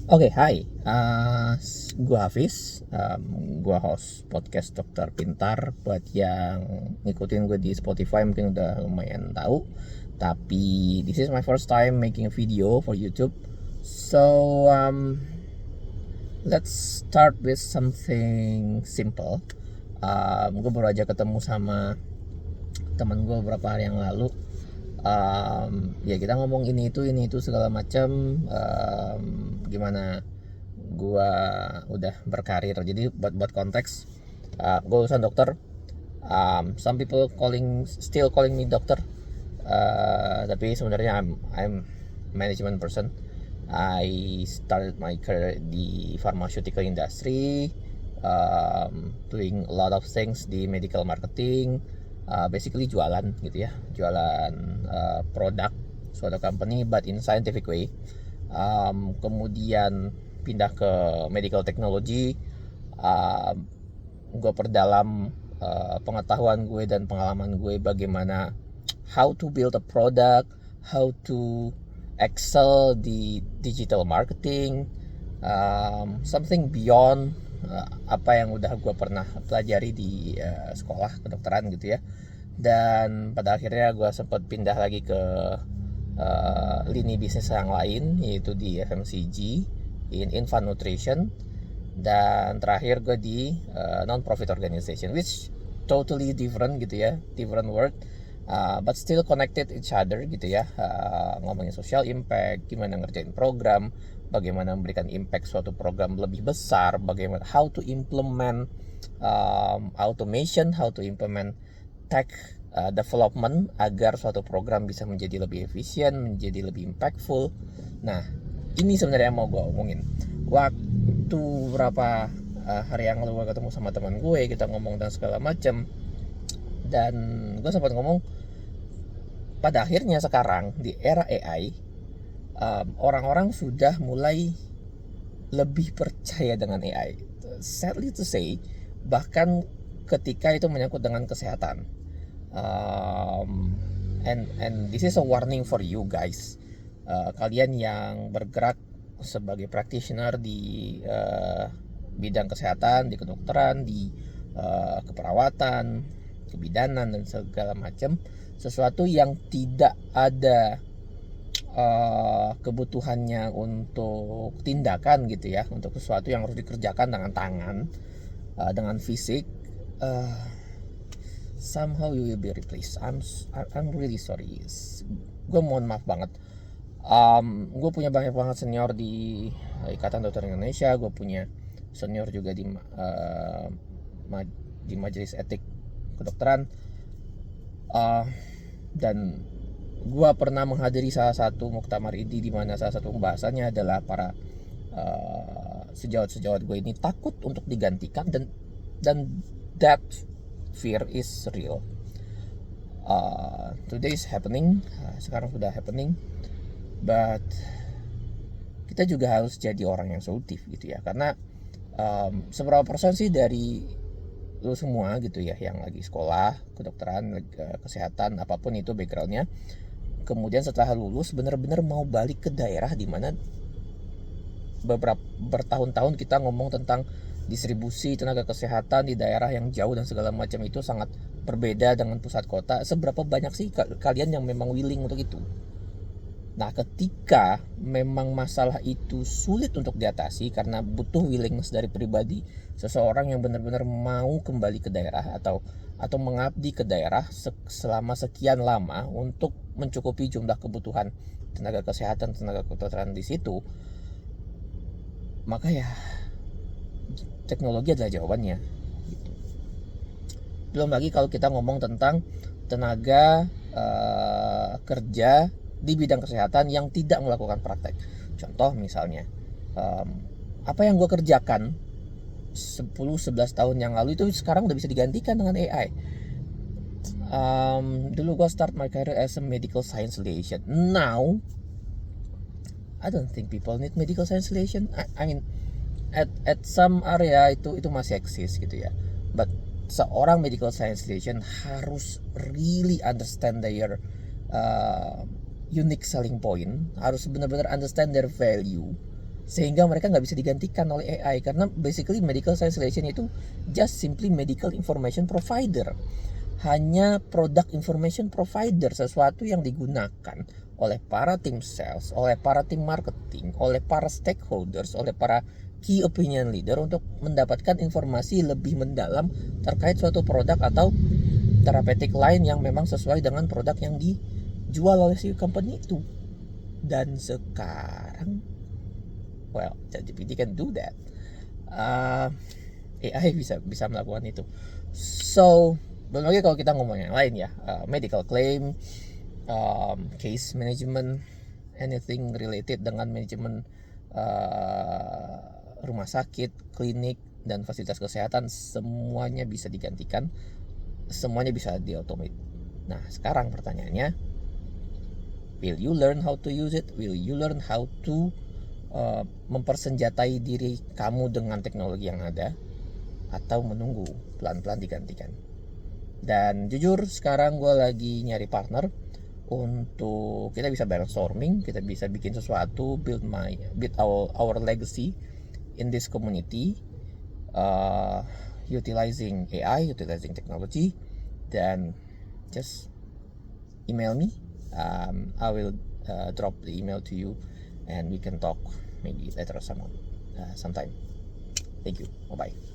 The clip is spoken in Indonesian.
Oke, hai. Gua Hafiz. Gua host podcast Dokter Pintar. Buat yang ngikutin gue di Spotify mungkin udah lumayan tahu. Tapi this is my first time making a video for YouTube. So let's start with something simple. Gue baru aja ketemu sama teman gue beberapa hari yang lalu. Ya kita ngomong ini itu segala macam. Gimana gua udah berkarir. Jadi buat konteks, gue lulusan dokter. Some people still calling me dokter, tapi sebenarnya I'm management person. I started my career di pharmaceutical industry, doing a lot of things di medical marketing, basically jualan gitu ya, jualan produk suatu company but in scientific way. Kemudian pindah ke medical technology. Gue perdalam pengetahuan gue dan pengalaman gue bagaimana how to build a product, how to excel di digital marketing, something beyond apa yang udah gue pernah pelajari di sekolah kedokteran gitu ya. Dan pada akhirnya gue sempat pindah lagi ke lini bisnis yang lain, yaitu di FMCG, in infant nutrition. Dan terakhir gue di non-profit organization, which totally different gitu ya, different world, but still connected each other gitu ya. Ngomongin social impact, gimana ngerjain program, bagaimana memberikan impact suatu program lebih besar, bagaimana how to implement automation, how to implement tech development agar suatu program bisa menjadi lebih efisien, menjadi lebih impactful. Nah, ini sebenarnya mau gue omongin. Waktu berapa hari yang lalu gue ketemu sama teman gue, kita ngomong dan segala macam. Dan gue sempat ngomong, pada akhirnya sekarang di era AI, orang-orang sudah mulai lebih percaya dengan AI. Sadly to say, bahkan ketika itu menyangkut dengan kesehatan. And this is a warning for you guys. Kalian yang bergerak sebagai practitioner di bidang kesehatan, di kedokteran, di keperawatan, kebidanan dan segala macam, sesuatu yang tidak ada kebutuhannya untuk tindakan gitu ya, untuk sesuatu yang harus dikerjakan dengan tangan, dengan fisik, somehow you will be replaced. I'm really sorry. Gue mohon maaf banget. Gue punya banyak banget senior di Ikatan Dokter Indonesia. Gue punya senior juga di Majelis Etik Kedokteran. Dan gue pernah menghadiri salah satu muktamar idi di mana salah satu pembahasannya adalah para sejawat-sejawat gue ini takut untuk digantikan, dan that fear is real. Today is happening, sekarang sudah happening, but kita juga harus jadi orang yang solutif gitu ya, karena seberapa persen sih dari lu semua gitu ya yang lagi sekolah kedokteran, kesehatan, apapun itu backgroundnya, kemudian setelah lulus benar-benar mau balik ke daerah di mana beberapa bertahun-tahun kita ngomong tentang distribusi tenaga kesehatan di daerah yang jauh dan segala macam itu sangat berbeda dengan pusat kota. Seberapa banyak sih kalian yang memang willing untuk itu? Nah, ketika memang masalah itu sulit untuk diatasi karena butuh willingness dari pribadi seseorang yang benar-benar mau kembali ke daerah atau mengabdi ke daerah selama sekian lama untuk mencukupi jumlah kebutuhan tenaga kesehatan, tenaga kedokteran di situ, maka ya teknologi adalah jawabannya. Belum lagi kalau kita ngomong tentang tenaga kerja di bidang kesehatan yang tidak melakukan praktek. Contoh misalnya, apa yang gue kerjakan 10-11 tahun yang lalu itu sekarang udah bisa digantikan dengan AI. Dulu gue start my career as a medical science liaison. Now I don't think people need medical science liaison. I mean at some area itu masih eksis gitu ya, but seorang medical science liaison harus really understand their unique selling point, harus benar-benar understand their value, sehingga mereka nggak bisa digantikan oleh AI, karena basically medical science liaison itu just simply medical information provider, hanya product information provider, sesuatu yang digunakan oleh para tim sales, oleh para tim marketing, oleh para stakeholders, oleh para key opinion leader untuk mendapatkan informasi lebih mendalam terkait suatu produk atau terapeutik lain yang memang sesuai dengan produk yang dijual oleh si company itu. Dan sekarang, well, ChatGPT can do that. AI bisa melakukan itu. So, belum lagi kalau kita ngomong yang lain ya, medical claim, case management, anything related dengan manajemen rumah sakit, klinik, dan fasilitas kesehatan, semuanya bisa digantikan, semuanya bisa di-automate. Nah, sekarang pertanyaannya, will you learn how to use it? Will you learn how to mempersenjatai diri kamu dengan teknologi yang ada, atau menunggu pelan-pelan digantikan? Dan jujur sekarang gue lagi nyari partner untuk kita bisa brainstorming, kita bisa bikin sesuatu, build our legacy in this community, utilizing AI, utilizing technology. Dan just email me, I will drop the email to you and we can talk maybe later sometime. Thank you, bye bye.